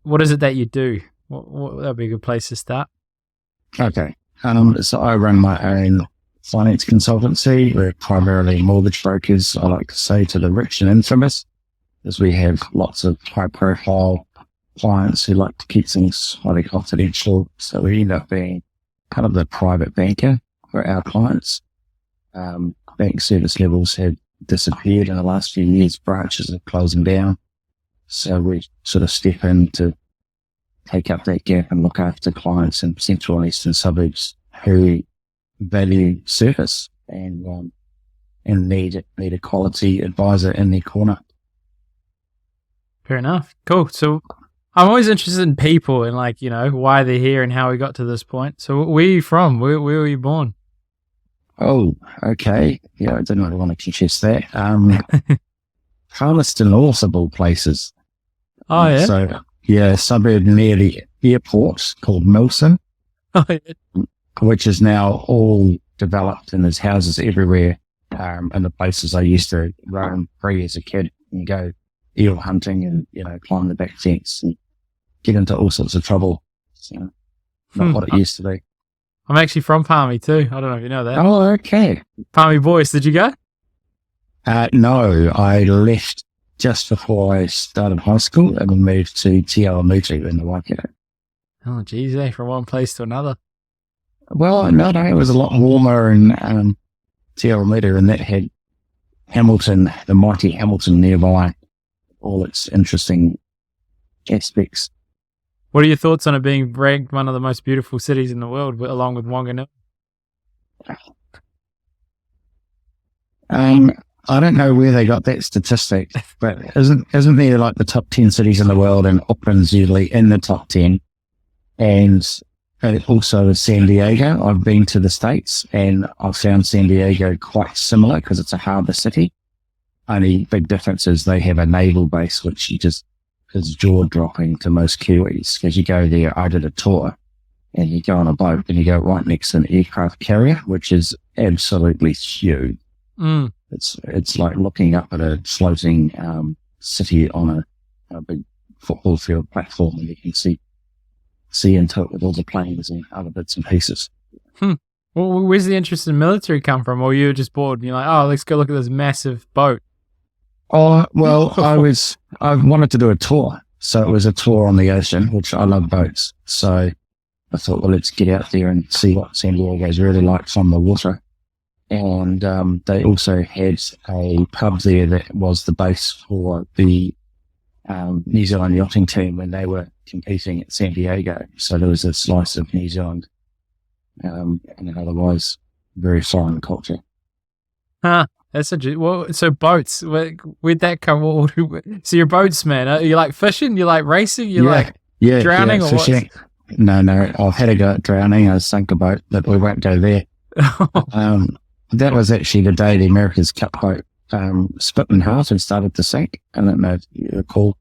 what is it that you do? That'd be a good place to start. Okay. So I run my own finance consultancy. We're primarily mortgage brokers, I like to say, to the rich and infamous, as we have lots of high profile clients who like to keep things highly confidential. So we end up being kind of the private banker for our clients. Bank service levels have disappeared in the last few years. Branches are closing down. So we sort of step in to take up that gap and look after clients in central and eastern suburbs who value service and need a quality advisor in their corner. Fair enough. Cool. So I'm always interested in people and why they're here and how we got to this point. So where are you from? Where were you born? Oh, okay. Yeah, I didn't really want to confess that. Palmerston North of all places. Oh, yeah? So, yeah, a suburb near the airport called Milson, Oh, yeah. which is now all developed and there's houses everywhere. In the places I used to roam free as a kid and go eel hunting and, climb the back fence and get into all sorts of trouble. So, not what it used to be. I'm actually from Palmy too. I don't know if you know that. Oh, okay. Palmy Boys, did you go? No, I left just before I started high school and moved to Te Awamutu in the Waikato. Oh, geez, from one place to another. Well, no, it was a lot warmer in Te Awamutu, and that had Hamilton, the mighty Hamilton nearby, all its interesting aspects. What are your thoughts on it being ranked one of the most beautiful cities in the world, along with Wanganui? I don't know where they got that statistic, but isn't there like the top 10 cities in the world, and Auckland's usually in the top 10, and also San Diego. I've been to the States and I've found San Diego quite similar because it's a harbour city. Only big difference is they have a naval base, which is jaw-dropping to most Kiwis, because you go there. I did a tour and you go on a boat and you go right next to an aircraft carrier, which is absolutely huge. Mm. It's like looking up at a floating city on a big football field platform, and you can see into it with all the planes and other bits and pieces. Well, where's the interest in military come from? Or you were just bored and you're like, oh, let's go look at this massive boat? Oh, well, I wanted to do a tour. So it was a tour on the ocean, which I love boats. So I thought, well, let's get out there and see what San Diego's really like from the water. And they also had a pub there that was the base for the New Zealand yachting team when they were competing at San Diego. So there was a slice of New Zealand and an otherwise very foreign culture. That's so boats, where'd that come? So you're boatsman. You like fishing? You like racing? You like drowning? Or fishing. No, I've had a go at drowning. I sank a boat, but we won't go there. That was actually the day the America's Cup boat split in half and started to sink. I don't know if you recall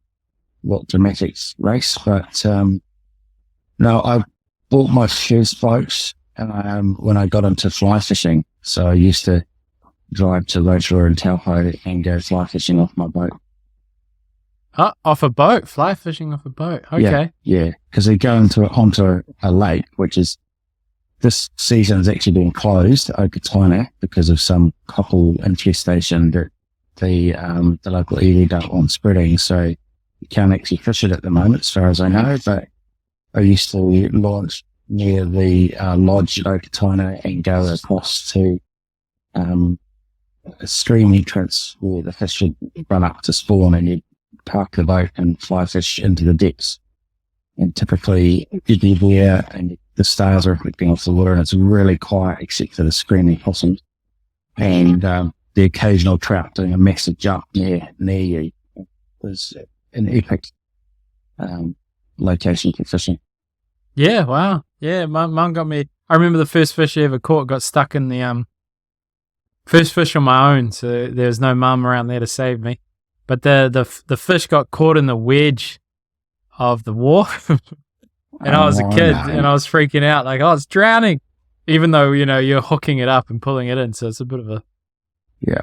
what dramatic race, but no, I bought my first boat when I got into fly fishing. So I used to drive to Rotorua and Taupo and go fly fishing off my boat. Oh, off a boat? Fly fishing off a boat. Okay. Yeah, because they go onto a lake, which is this season has actually been closed, Okataina, because of some cockle infestation that the local area don't want spreading. So you can't actually fish it at the moment, as far as I know. But I used to launch near the lodge at Okataina and go across to a stream entrance where the fish would run up to spawn, and you'd park the boat and fly fish into the depths. And typically you'd be there and the stars are reflecting off the water, and it's really quiet except for the screaming possums and the occasional trout doing a massive jump near you. It was an epic location for fishing. Yeah, wow. Yeah, mum got me. I remember the first fish I ever caught got stuck in the first fish on my own, so there was no mum around there to save me. But the fish got caught in the wedge of the wharf. And I was a kid, and I was freaking out, like, oh, it's drowning. Even though, you're hooking it up and pulling it in, so it's a bit of a... Yeah.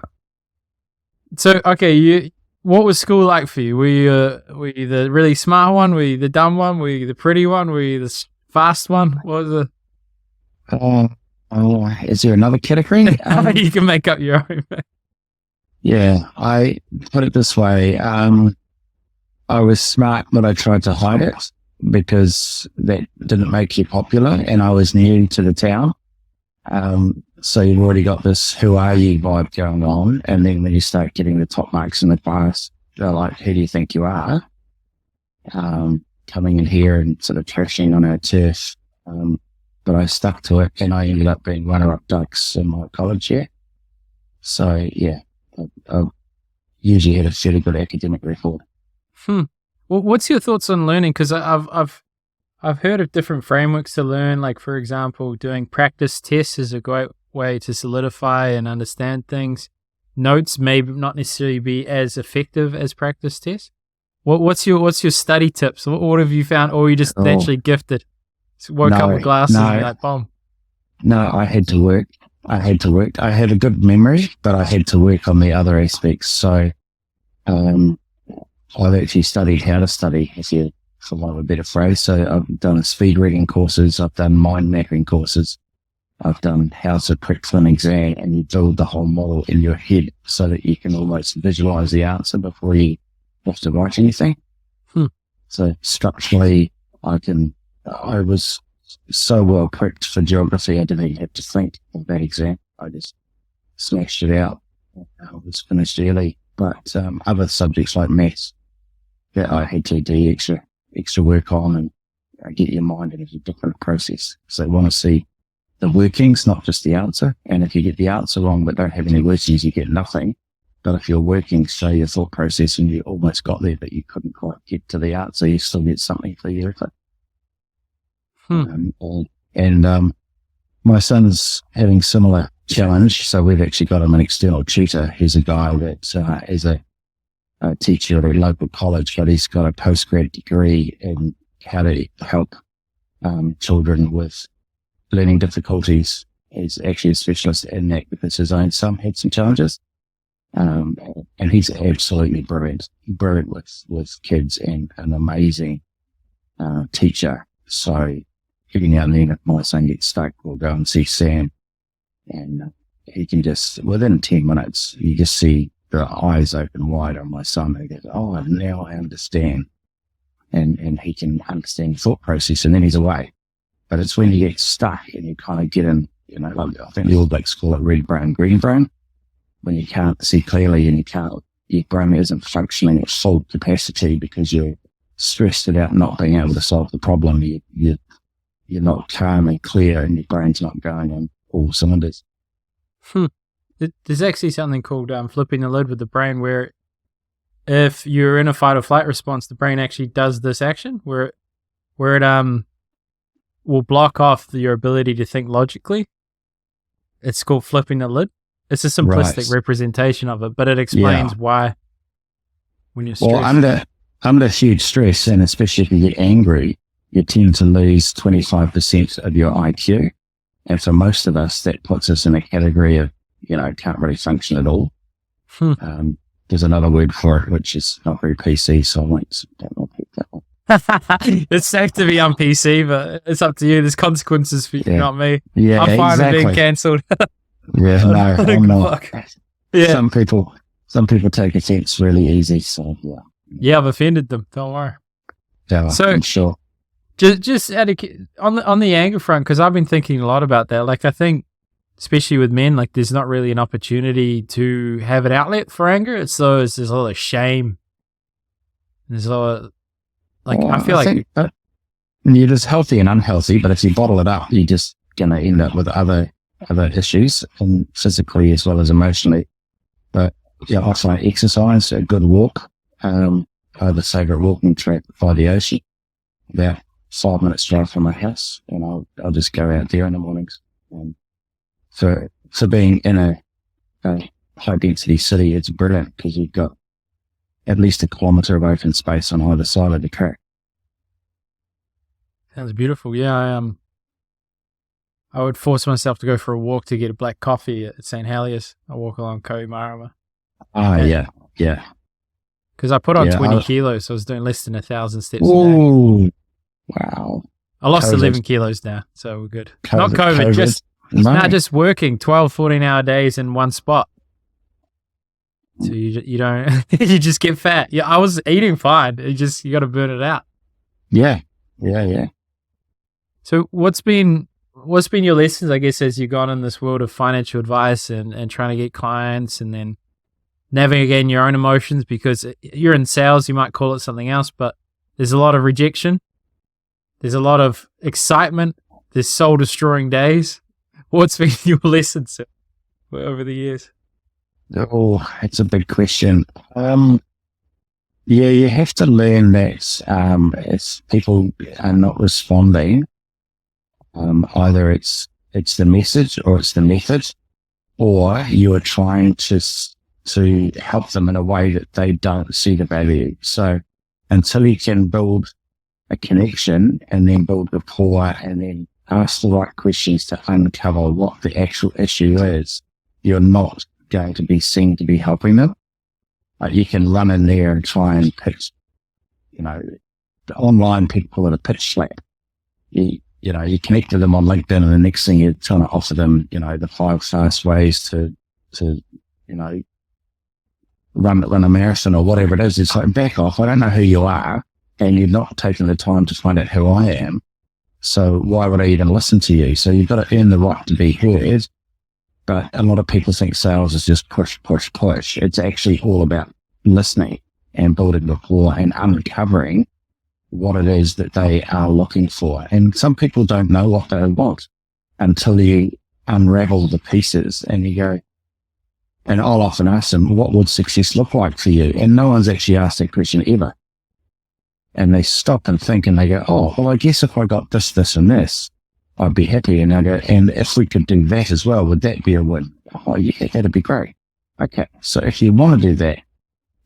So, okay, what was school like for you? Were you the really smart one? Were you the dumb one? Were you the pretty one? Were you the fast one? What was the? Is there another category? You can make up your own. Yeah, I put it this way. I was smart, but I tried to hide it because that didn't make you popular, and I was new to the town. So you've already got this "who are you" vibe going on, and then when you start getting the top marks in the class, they're like, "Who do you think you are?" Coming in here and sort of trashing on our turf. But I stuck to it, and I ended up being runner-up ducks in my college year. So yeah, I usually had a fairly good academic record. Well, what's your thoughts on learning? Because I've heard of different frameworks to learn. Like, for example, doing practice tests is a great way to solidify and understand things. Notes may not necessarily be as effective as practice tests. What's your study tips? What have you found? Or are you just naturally gifted? So woke up with glasses and you're like, boom. No, I had to work. I had a good memory, but I had to work on the other aspects. So I've actually studied how to study, for want of a better phrase. So I've done speed reading courses. I've done mind mapping courses. I've done how to prep for an exam, and you build the whole model in your head so that you can almost visualize the answer before you have to write anything. So structurally, I was so well prepped for geography, I didn't even have to think of that exam. I just smashed it out. I was finished early. But other subjects like maths that I had to do extra work on, and get your mind into a different process. So they want to see the workings, not just the answer. And if you get the answer wrong but don't have any workings, you get nothing. But if your workings show your thought process and you almost got there but you couldn't quite get to the answer, you still get something for your effort. My son's having similar challenge, so we've actually got him an external tutor. He's a guy that is a teacher at a local college, but he's got a postgrad degree in how to help children with learning difficulties. He's actually a specialist in that because his own son had some challenges, and he's absolutely brilliant with kids, and an amazing teacher. So every now and then, if my son gets stuck, we'll go and see Sam, and he can just, within 10 minutes, you just see the eyes open wide on my son. He goes, "Oh, now I understand." And he can understand the thought process, and then he's away. But it's when you get stuck and you kind of get in, like I think the All Blacks call it red brain, green brain, when you can't see clearly and your brain isn't functioning at full capacity because you're stressed about not being able to solve the problem. You're not calm and clear, and your brain's not going on all cylinders. There's actually something called flipping the lid with the brain, where if you're in a fight or flight response, the brain actually does this action where it will block off your ability to think logically. It's called flipping the lid. It's a simplistic representation of it, but it explains why when you're stressed. Well, under huge stress, and especially if you get angry, you tend to lose 25% of your IQ. And for most of us, that puts us in a category of, can't really function at all. There's another word for it, which is not very PC, so I won't repeat that one. It's safe to be on PC, but it's up to you. There's consequences for you, not me. Yeah, I'm fine with being cancelled. Yeah, no, I'm not. Yeah. Some people take offense really easy, so yeah. Yeah, I've offended them. Don't worry. Yeah, so, I'm sure. Just on the anger front, because I've been thinking a lot about that. Like, I think, especially with men, like, there's not really an opportunity to have an outlet for anger. There's a lot of shame. There's a lot of, I feel like you're just healthy and unhealthy, but if you bottle it up, you're just going to end up with other issues, and physically as well as emotionally. But yeah, I find exercise, a good walk. I have a favourite walking track by the ocean, about 5 minutes drive from my house, and I'll just go out there in the mornings. And for being in a high density city, it's brilliant because you've got at least a kilometre of open space on either side of the track. Sounds beautiful. Yeah, I would force myself to go for a walk to get a black coffee at St. Heliers. I walk along Kohimarama. Oh, yeah. because I put on Yeah, 20 kilos. So I was doing less than 1,000 steps a day. Ooh, wow. I lost COVID. 11 kilos now, so we're good. Not COVID, No. just working 12, 14-hour days in one spot. So you don't, you just get fat. Yeah, I was eating fine. You got to burn it out. Yeah. So what's been your lessons, I guess, as you've gone in this world of financial advice and trying to get clients and then navigating your own emotions? Because you're in sales, you might call it something else, but there's a lot of rejection. There's a lot of excitement. There's soul-destroying days. What's been your lessons over the years? Oh, it's a big question. Yeah, you have to learn that if people are not responding, either it's the message or it's the method, or you are trying to help them in a way that they don't see the value. So until you can build a connection and then build rapport and then ask the right questions to uncover what the actual issue is, you're not going to be seen to be helping them. You can run in there and try and pitch, online people call it a pitch slap. You connect to them on LinkedIn and the next thing you're trying to offer them, the 5 fast ways to run a marathon or whatever it is. It's like, back off. I don't know who you are and you're not taking the time to find out who I am. So why would I even listen to you? So you've got to earn the right to be heard. But a lot of people think sales is just push, push, push. It's actually all about listening and building rapport and uncovering what it is that they are looking for. And some people don't know what they want until you unravel the pieces and you go, and I'll often ask them, what would success look like for you? And no one's actually asked that question ever. And they stop and think and they go, oh, well, I guess if I got this, this and this, I'd be happy. And I go, and if we could do that as well, would that be a win? Oh yeah, that'd be great. Okay. So if you want to do that,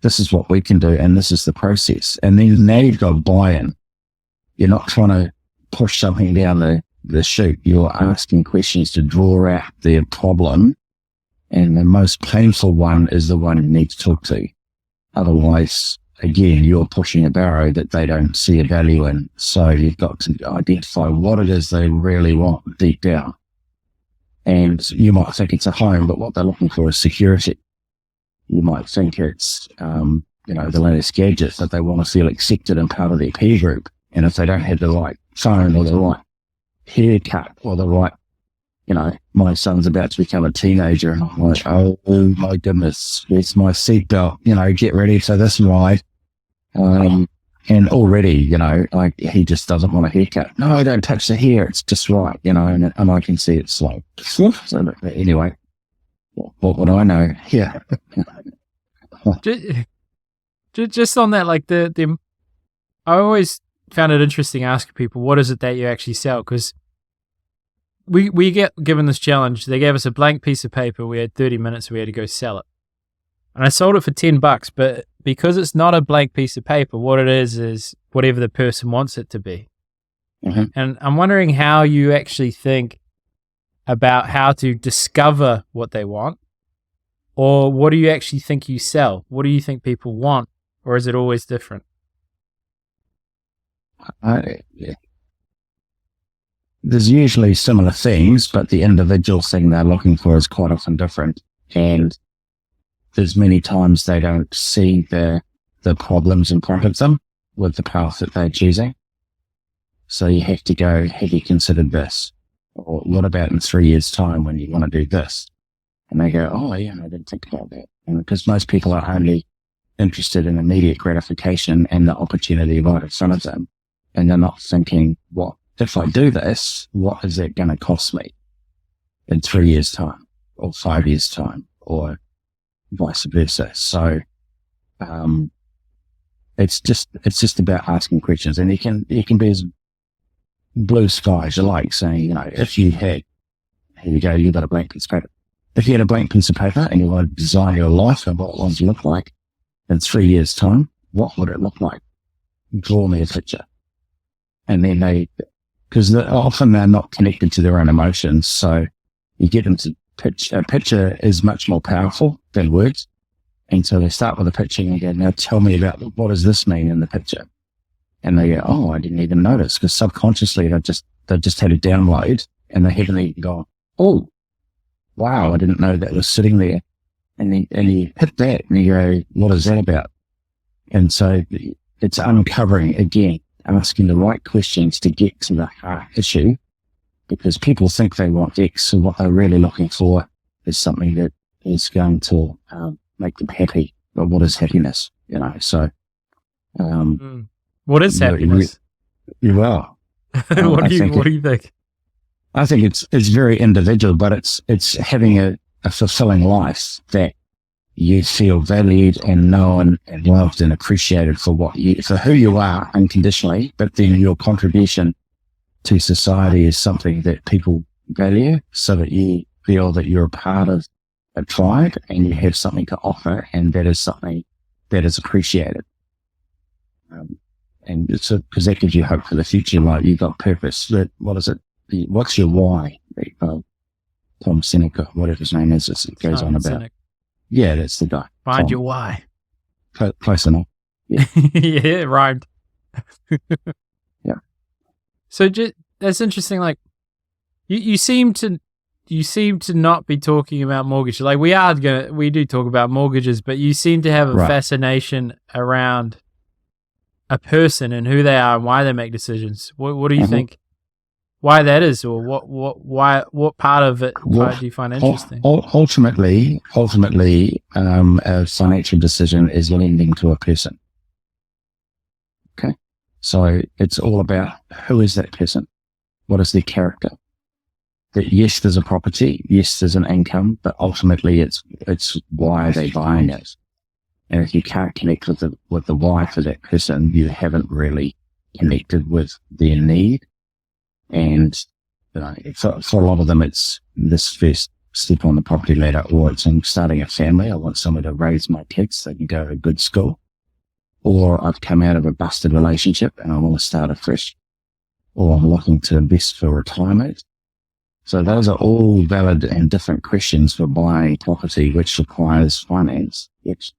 this is what we can do. And this is the process. And then now you've got buy-in. You're not trying to push something down the chute. You're asking questions to draw out their problem. And the most painful one is the one you need to talk to. Otherwise, again, you're pushing a barrow that they don't see a value in. So you've got to identify what it is they really want deep down. And you might think it's a home, but what they're looking for is security. You might think it's, the latest gadget, that they want to feel accepted and part of their peer group. And if they don't have the right phone or the right haircut or the right, my son's about to become a teenager and I'm like, oh my goodness, where's my seatbelt? Get ready for this ride. And already, he just doesn't want a haircut. No, don't touch the hair. It's just right, and I can see it's like, so anyway, what would I know? Yeah. Just on that, like I always found it interesting asking people, what is it that you actually sell? Because we get given this challenge. They gave us a blank piece of paper. We had 30 minutes. We had to go sell it. And I sold it for $10, but because it's not a blank piece of paper, what it is whatever the person wants it to be. Mm-hmm. And I'm wondering how you actually think about how to discover what they want, or what do you actually think you sell? What do you think people want, or is it always different? Yeah. There's usually similar things, but the individual thing they're looking for is quite often different. And there's many times they don't see the problems in front of them with the path that they're choosing. So you have to go, have you considered this? Or what about in 3 years' time when you want to do this? And they go, oh yeah, I didn't think about that. And because most people are only interested in immediate gratification and the opportunity right in front of them. And they're not thinking, what if I do this, what is it going to cost me in 3 years' time or 5 years' time or vice versa? So, it's just about asking questions, and you can be as blue sky as you like, saying, if you had, here you go, you've got a blank piece of paper. If you had a blank piece of paper and you want to design your life and what it wants to look like in 3 years' time, what would it look like? Draw me a picture. And then because often they're not connected to their own emotions, so you get them to pitch. A picture is much more powerful than words. And so they start with a picture and go, now tell me about what does this mean in the picture? And they go, oh, I didn't even notice, because subconsciously they've just had a download and they haven't even gone, oh, wow, I didn't know that was sitting there. And you hit that and you go, what is that about? And so it's uncovering, again, asking the right questions to get to the heart issue, because people think they want X, so what they're really looking for is something that is going to make them happy. But what is happiness? So what is happiness? Well, what do you think? I think it's very individual, but it's having a fulfilling life that you feel valued and known and loved and appreciated for who you are unconditionally, but then your contribution to society is something that people value, so that you feel that you're a part of a tribe and you have something to offer, and that is something that is appreciated. And it's because that gives you hope for the future. Like, you've got purpose. What is it? What's your why? Tom Seneca, whatever his name is, it goes on about. Seneca. Yeah, that's the guy. Find your why. Close enough. Yeah, yeah, it rhymed. Yeah. So that's interesting. Like, you seem to not be talking about mortgages. Like, we do talk about mortgages, but you seem to have a fascination around a person and who they are and why they make decisions. What do you think? Why that is, or what part of it do you find interesting? Ultimately, a financial decision is lending to a person. Okay, so it's all about who is that person, what is their character. That yes, there's a property, yes, there's an income, but ultimately it's why are they buying it? And if you can't connect with the why for that person, you haven't really connected with their need. And for a lot of them, it's this first step on the property ladder, or it's in starting a family. I want someone to raise my kids so they can go to a good school. Or I've come out of a busted relationship and I want to start afresh. Or I'm looking to invest for retirement. So those are all valid and different questions for buying property, which requires finance, which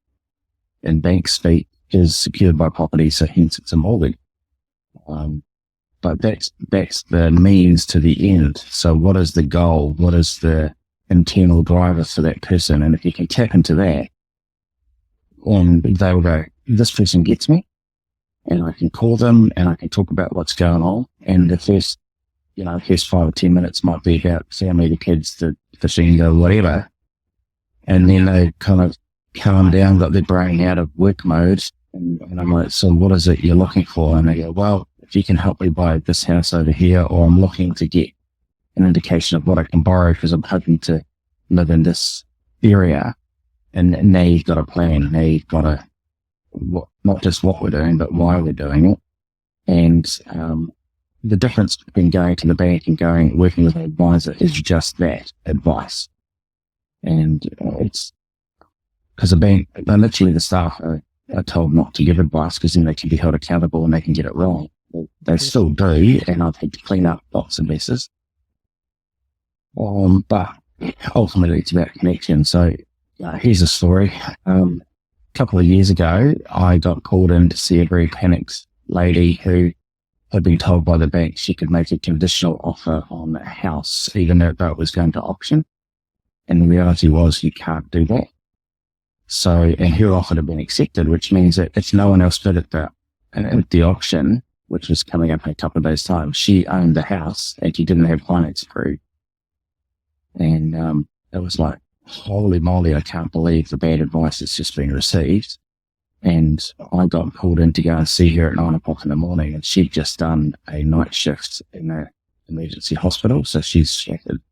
in bank speak is secured by property, so hence it's a mortgage. But that's the means to the end. So what is the goal? What is the internal driver for that person? And if you can tap into that, and they'll go, this person gets me, and I can call them and I can talk about what's going on. And the first 5 or 10 minutes might be about family, the kids, the fishing, or whatever. And then they kind of calm down, got their brain out of work mode. And I'm like, so what is it you're looking for? And they go, well, if you can help me buy this house over here, or I'm looking to get an indication of what I can borrow because I'm hoping to live in this area. And now you've got a plan. Now you've got not just what we're doing, but why we're doing it. And the difference between going to the bank and working with an advisor is just that, advice. And it's because the bank, literally the staff are told not to give advice, because then they can be held accountable and they can get it wrong. They still do, and I've had to clean up lots of messes. But ultimately it's about connection. So here's a story. A couple of years ago, I got called in to see a very panicked lady who had been told by the bank she could make a conditional offer on a house, even though it was going to auction. And the reality was you can't do that. So, and her offer had been accepted, which means that if no one else bid at the auction, which was coming up in a couple of days' time, she owned the house and she didn't have finance approved. And it was like, holy moly, I can't believe the bad advice that's just been received. And I got called in to go and see her at 9 o'clock in the morning, and she'd just done a night shift in an emergency hospital. So she's shattered,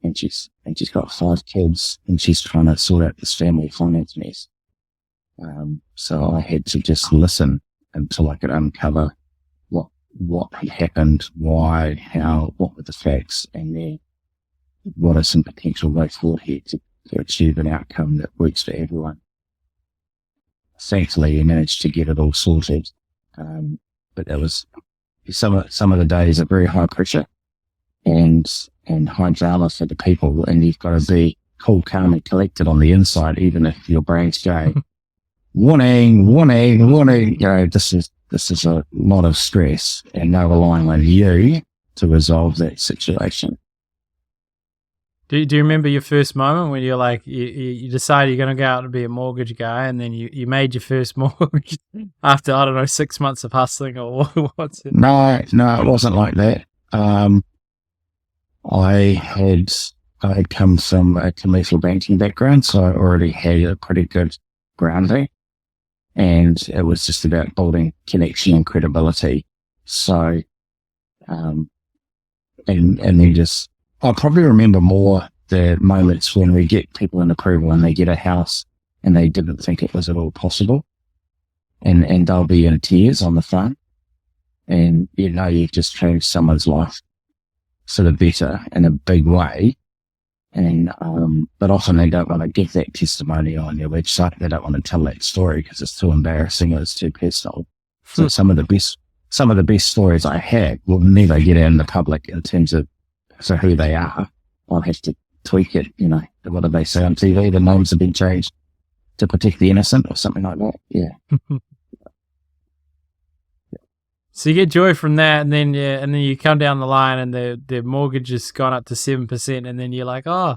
and she's got 5 kids, and she's trying to sort out this family finance mess. So I had to just listen until I could uncover what had happened, why, how, what were the facts, and then what are some potential ways forward here to achieve an outcome that works for everyone. Thankfully, we managed to get it all sorted. But it was some of the days are very high pressure and high drama for the people, and you've got to be cool, calm and collected on the inside, even if your brain's going, warning, warning, warning. This is a lot of stress, and they're relying on you to resolve that situation. Do you remember your first moment when you're like, you decided you're going to go out and be a mortgage guy, and then you made your first mortgage after, I don't know, 6 months of hustling, or what's it? No, it wasn't like that. I had come from a commercial banking background, so I already had a pretty good grounding, and it was just about building connection and credibility. So, and then just, I probably remember more the moments when we get people in approval and they get a house and they didn't think it was at all possible, and they'll be in tears on the phone, and you've just changed someone's life for the better in a big way. And but often they don't want to give that testimony on their website. They don't want to tell that story because it's too embarrassing or it's too personal. So some of the best stories I had will never get out in the public in terms of who they are. I'll have to tweak it. What do they say on TV? The names have been changed to protect the innocent or something like that. Yeah. So you get joy from that, and then you come down the line, and the mortgage has gone up to 7%, and then you're like, oh,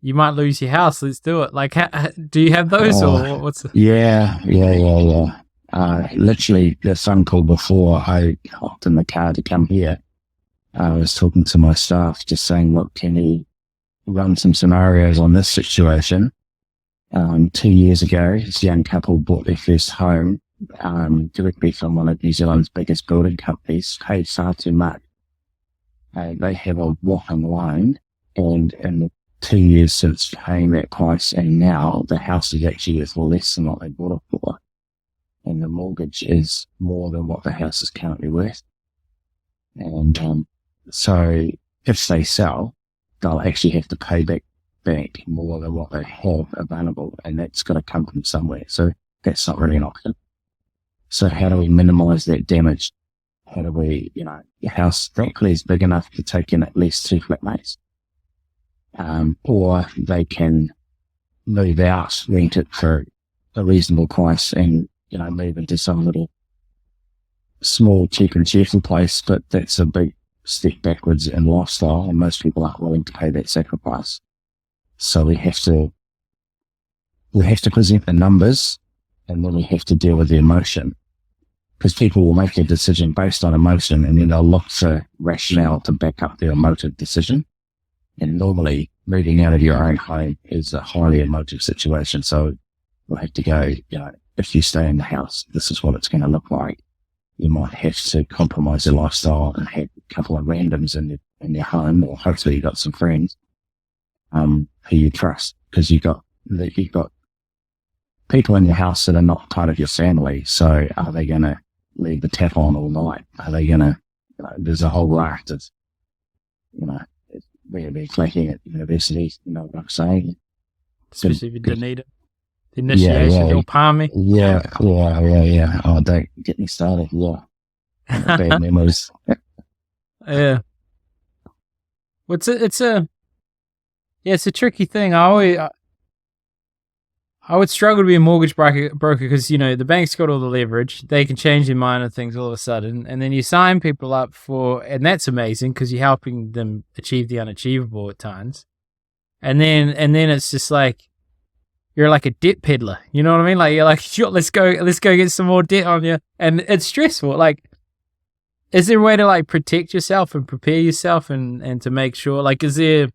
you might lose your house. Let's do it. Like, do you have those, or what's? Yeah. Literally, the phone call before I hopped in the car to come here, I was talking to my staff, just saying, look, can you run some scenarios on this situation? 2 years ago, this young couple bought their first home directly from one of New Zealand's biggest building companies, paid far too much. They have a whopping loan, and in the 2 years since paying that price, and now the house is actually worth less than what they bought it for, and the mortgage is more than what the house is currently worth. And so if they sell, they'll actually have to pay back more than what they have available, and that's got to come from somewhere. So that's not really an option. So how do we minimize that damage? How do we, your house frankly is big enough to take in at least 2 flatmates, or they can move out, rent it for a reasonable price, and move into some little small, cheap and cheerful place. But that's a big step backwards in lifestyle, and most people aren't willing to pay that sacrifice. So we have to present the numbers, and then we have to deal with the emotion, because people will make a decision based on emotion, and then they'll look for rationale to back up their emotive decision. And normally moving out of your own home is a highly emotive situation. So we'll have to go, if you stay in the house, this is what it's going to look like. You might have to compromise your lifestyle and have a couple of randoms in your home, or hopefully you've got some friends who you trust, because you've got people in your house that are not part of your family. So are they going to leave the tap on all night? Are they going to, there's a whole raft of, we're clacking at university, what I'm saying? Especially if you didn't need it. The initiation, you'll palm me. Yeah. Oh, don't get me started. Yeah. Bad memories. Yeah. Well, it's a tricky thing. I would struggle to be a mortgage broker because, the bank's got all the leverage. They can change their mind on things all of a sudden. And then you sign people up and that's amazing because you're helping them achieve the unachievable at times. And then it's just like, you're like a debt peddler. You know what I mean? Like, you're like, sure, let's go get some more debt on you. And it's stressful. Like, is there a way to like protect yourself and prepare yourself and to make sure, like, is there,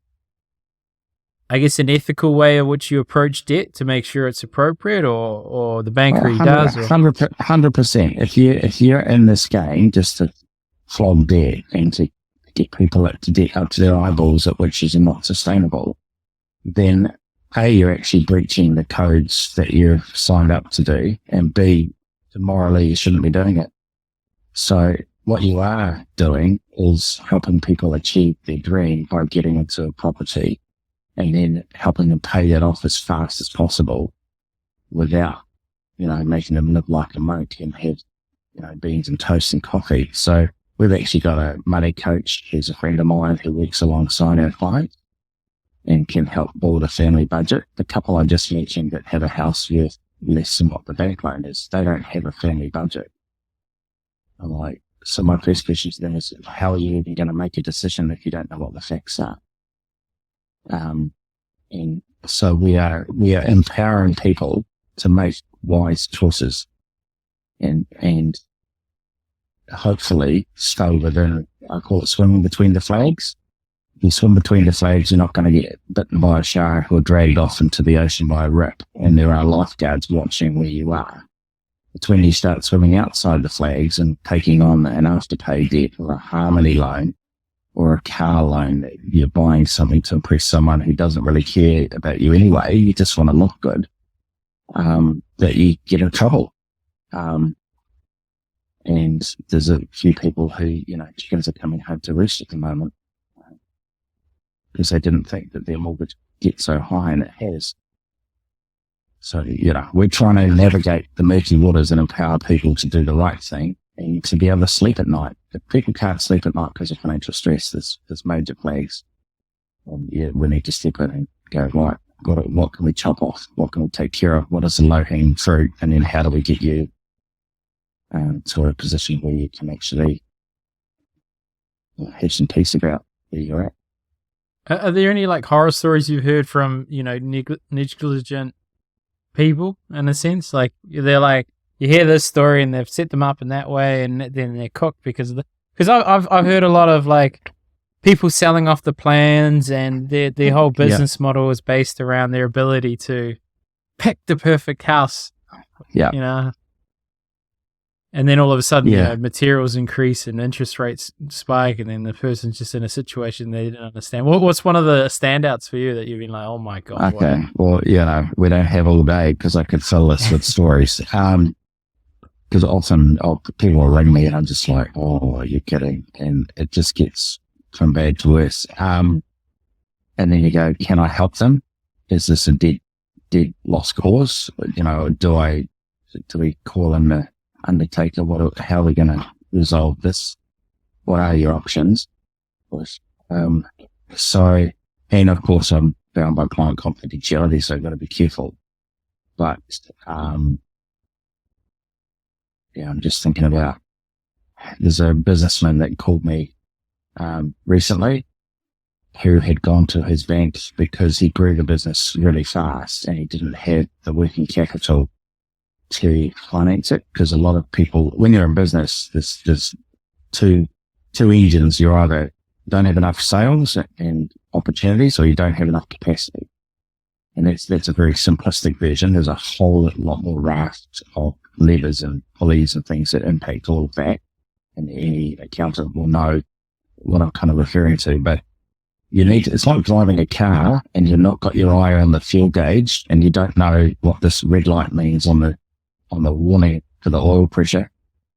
I guess, an ethical way in which you approach debt to make sure it's appropriate, or the bank really does? 100%. If you're in this game just to flog debt and to get people up to debt up to their eyeballs, at which is not sustainable, then A, you're actually breaching the codes that you've signed up to do, and B, morally you shouldn't be doing it. So what you are doing is helping people achieve their dream by getting into a property, and then helping them pay that off as fast as possible without, making them live like a monk and have, beans and toast and coffee. So we've actually got a money coach who's a friend of mine who works alongside our clients. and can help build a family budget. The couple I just mentioned that have a house worth less than what the bank loan is, they don't have a family budget. I'm like, so my first question to them is, how are you even going to make a decision if you don't know what the facts are? And so we are empowering people to make wise choices and hopefully stay within, I call it swimming between the flags. If you swim between the flags, you're not going to get bitten by a shark or dragged off into the ocean by a rip. And there are lifeguards watching where you are. It's when you start swimming outside the flags and taking on an afterpay debt or a Harmony loan or a car loan that you're buying something to impress someone who doesn't really care about you anyway. You just want to look good, that you get in trouble. And there's a few people who, chickens are coming home to roost at the moment because they didn't think that their mortgage gets so high, and it has. So, we're trying to navigate the murky waters and empower people to do the right thing and to be able to sleep at night. If people can't sleep at night because of financial stress, there's major flags. We need to step in and go, right, what can we chop off? What can we take care of? What is the low-hanging fruit? And then how do we get you to a position where you can actually have some peace about where you're at? Are there any horror stories you've heard from, negligent people in a sense? They're you hear this story and they've set them up in that way and then they're cooked because I've heard a lot of people selling off the plans and their whole business model is based around their ability to pick the perfect house. Yeah. And then all of a sudden, materials increase and interest rates spike, and then the person's just in a situation they didn't understand. What's one of the standouts for you that you've been like, oh my God? Okay. Wow. Well, we don't have all day because I could fill this with stories. Because often people will ring me and I'm just like, oh, you're kidding. And it just gets from bad to worse. And then you go, can I help them? Is this a dead lost cause? Do we call in the undertaker? How are we going to resolve this? What are your options? So, and of course I'm bound by client confidentiality, so I've got to be careful. But, I'm just thinking about, there's a businessman that called me, recently who had gone to his bank because he grew the business really fast and he didn't have the working capital to finance it. Because a lot of people, when you're in business, there's two engines. You either don't have enough sales and opportunities, or you don't have enough capacity. And that's a very simplistic version. There's a whole lot more raft of levers and pulleys and things that impact all of that. And any accountant will know what I'm kind of referring to. But it's like driving a car and you've not got your eye on the fuel gauge and you don't know what this red light means on the warning for the oil pressure.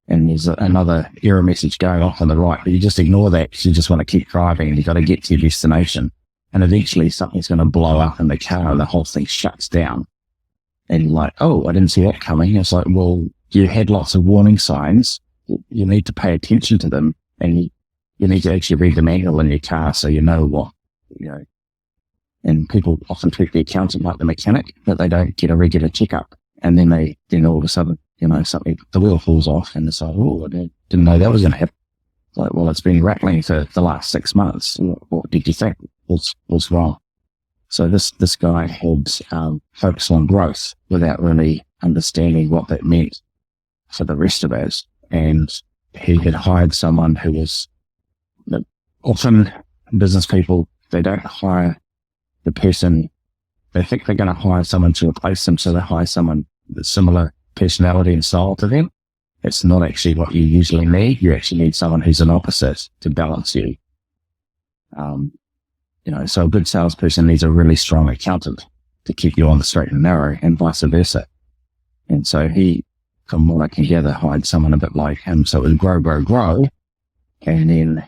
And there's another error message going off on the right, but you just ignore that because you just want to keep driving and you've got to get to your destination. And eventually something's going to blow up in the car and the whole thing shuts down. And you're like, oh, I didn't see that coming. It's like, well, you had lots of warning signs. You need to pay attention to them, and you need to actually read the manual in your car so you know what, And people often treat the accountant like the mechanic, but they don't get a regular checkup. And then all of a sudden, something, the wheel falls off and it's like, oh, I didn't know that was going to happen. Like, well, it's been rattling for the last 6 months. What did you think was wrong? So this guy had focused on growth without really understanding what that meant for the rest of us. And he had hired someone who was, often business people, they don't hire the person. They think they're going to hire someone to replace them, so they hire someone with similar personality and style to them. It's not actually what you usually need. You actually need someone who's an opposite to balance you. So a good salesperson needs a really strong accountant to keep you on the straight and narrow, and vice versa. And so he, from what I can gather, hired someone a bit like him. So it was grow. And then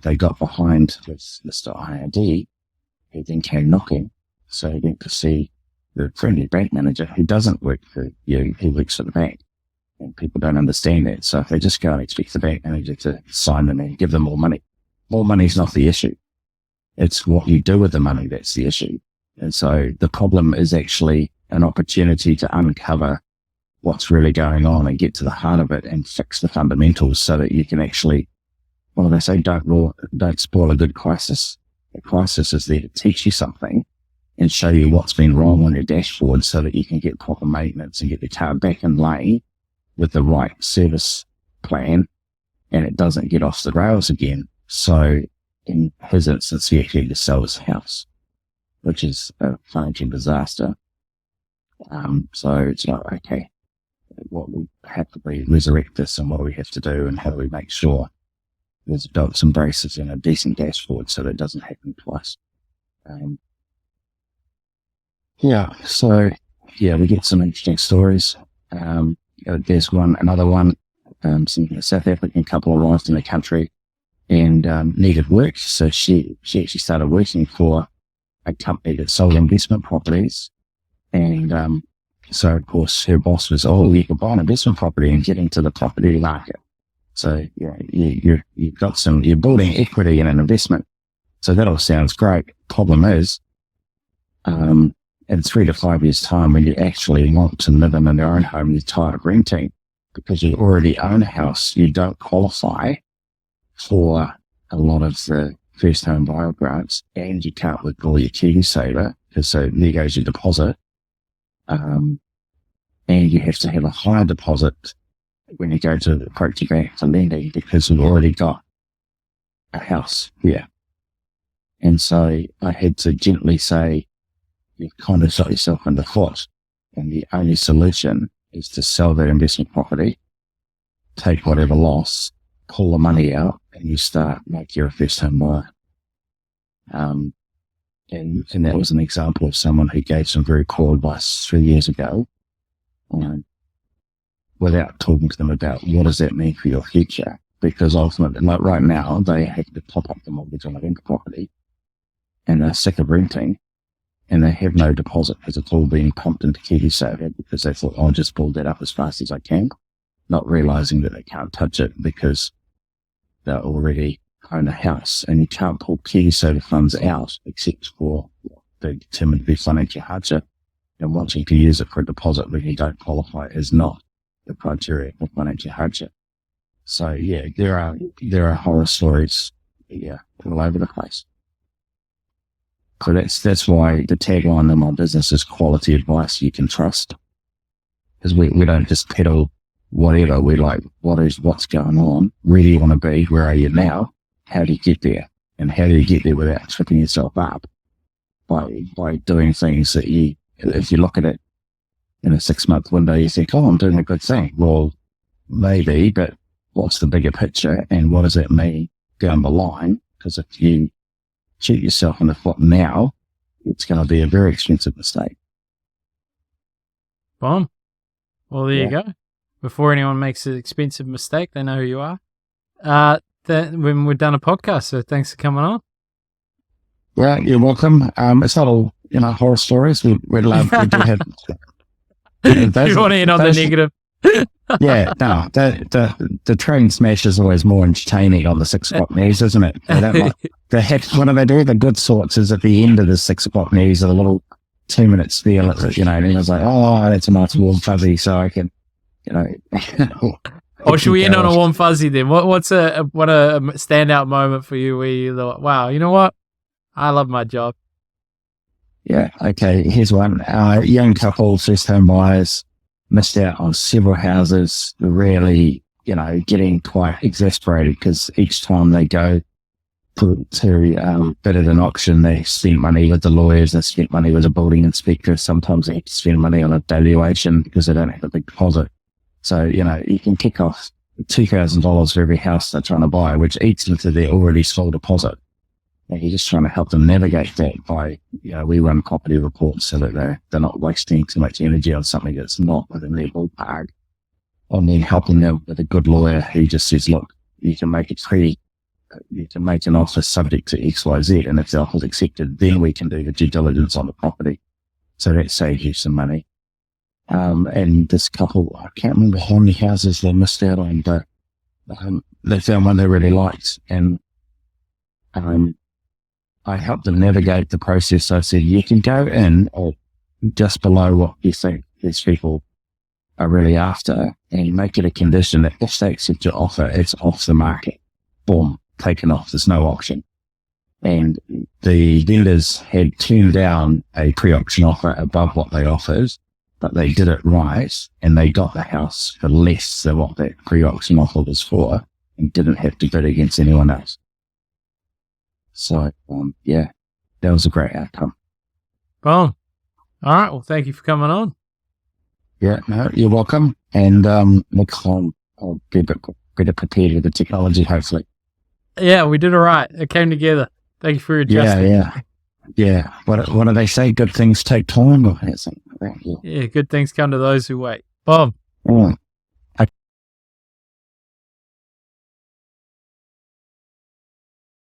they got behind with Mr. IRD, who then came knocking. So he went to see the friendly bank manager who doesn't work for you, he works for the bank. And people don't understand that. So if they just go and expect the bank manager to sign them and give them more money, more money is not the issue. It's what you do with the money that's the issue. And so the problem is actually an opportunity to uncover what's really going on and get to the heart of it and fix the fundamentals so that you can actually, well, they say don't spoil a good crisis. A crisis is there to teach you something and show you what's been wrong on your dashboard so that you can get proper maintenance and get the car back in lane with the right service plan, and it doesn't get off the rails again. So in his instance, he actually had to sell his house, which is a financial disaster. So it's like, okay, what we have to be resurrect this and what do we have to do and how do we make sure there's belts and braces and a decent dashboard so that it doesn't happen twice. So we get some interesting stories. There's another one, some South African couple arrived in the country and needed work. So she actually started working for a company that sold investment properties. And so, of course, her boss was, you can buy an investment property and get into the property market. So, you're building equity in an investment. So that all sounds great. Problem is, in 3 to 5 years' time, when you actually want to live in your own home, you're tired of renting because you already own a house, you don't qualify for a lot of the first home buyer grants, and you can't withdraw your KiwiSaver because so there goes your deposit. And you have to have a higher deposit when you go to approach your bank for lending because we've already got a house here. And so I had to gently say, you've kind of shot yourself in the foot. And the only solution is to sell that investment property, take whatever loss, pull the money out, and you start like you're a first home buyer. And that was an example of someone who gave some very poor advice 3 years ago, without talking to them about what does that mean for your future. Because ultimately, like right now, they have to top up the mortgage on a rental property and they're sick of renting and they have no deposit because it's all being pumped into KiwiSaver because they thought, I'll just build that up as fast as I can, not realizing that they can't touch it because they already own a house and you can't pull KiwiSaver funds out except for the determined to be financial hardship, and wanting to use it for a deposit when you don't qualify is not the criteria for financial hardship. So there are horror stories all over the place. So that's why the tagline in my business is quality advice you can trust, because we don't just peddle whatever. We're like, what's going on? Where do you want to be? Where are you now? How do you get there? And how do you get there without tripping yourself up by doing things that if you look at it in a 6-month window, you think, I'm doing a good thing. Well, maybe, but what's the bigger picture and what does that mean down the line? Because if you shoot yourself in the foot now, it's going to be a very expensive mistake. Boom. Well, there you go. Before anyone makes an expensive mistake, they know who you are. When we've done a podcast, so thanks for coming on. Well, you're welcome. It's not all, horror stories. We do have. You want to end on the negative? The train smash is always more entertaining on the 6 o'clock news, isn't it? They don't like what do they do? The good sorts is at the end of the 6 o'clock news, a little 2-minute spiel, and I was like, that's a nice warm fuzzy, so I can, Or should we end on a warm fuzzy then? What a standout moment for you where you thought, wow, you know what? I love my job. Yeah. Okay. Here's one. Young couple, first home buyers, missed out on several houses, really, getting quite exasperated because each time they go to bid at an auction, they spent money with the lawyers, they spent money with the building inspector. Sometimes they have to spend money on a valuation because they don't have a big deposit. So, you can kick off $2,000 for every house they're trying to buy, which eats into their already small deposit. And you're just trying to help them navigate that by, we run property reports so that they're not wasting too much energy on something that's not within their ballpark. And then helping them with a good lawyer who just says, look, you can make an offer subject to X, Y, Z. And if the offer is accepted, then we can do the due diligence on the property. So that saves you some money. And this couple, I can't remember how many houses they missed out on, but they found one they really liked. And I helped them navigate the process. So I said, you can go in or just below what you think these people are really after and make it a condition that if they accept your offer, it's off the market. Boom, taken off. There's no auction. And the vendors had turned down a pre-auction offer above what they offered, but they did it right and they got the house for less than what that pre-auction offer was for and didn't have to bid against anyone else. So, yeah, that was a great outcome. Well, all right. Well, thank you for coming on. Yeah, no, you're welcome. And next time I'll be a bit better prepared with the technology, hopefully. Yeah, we did all right. It came together. Thank you for adjusting. Yeah. What do they say? Good things take time? Or something like that. Yeah, good things come to those who wait. Bob. Yeah.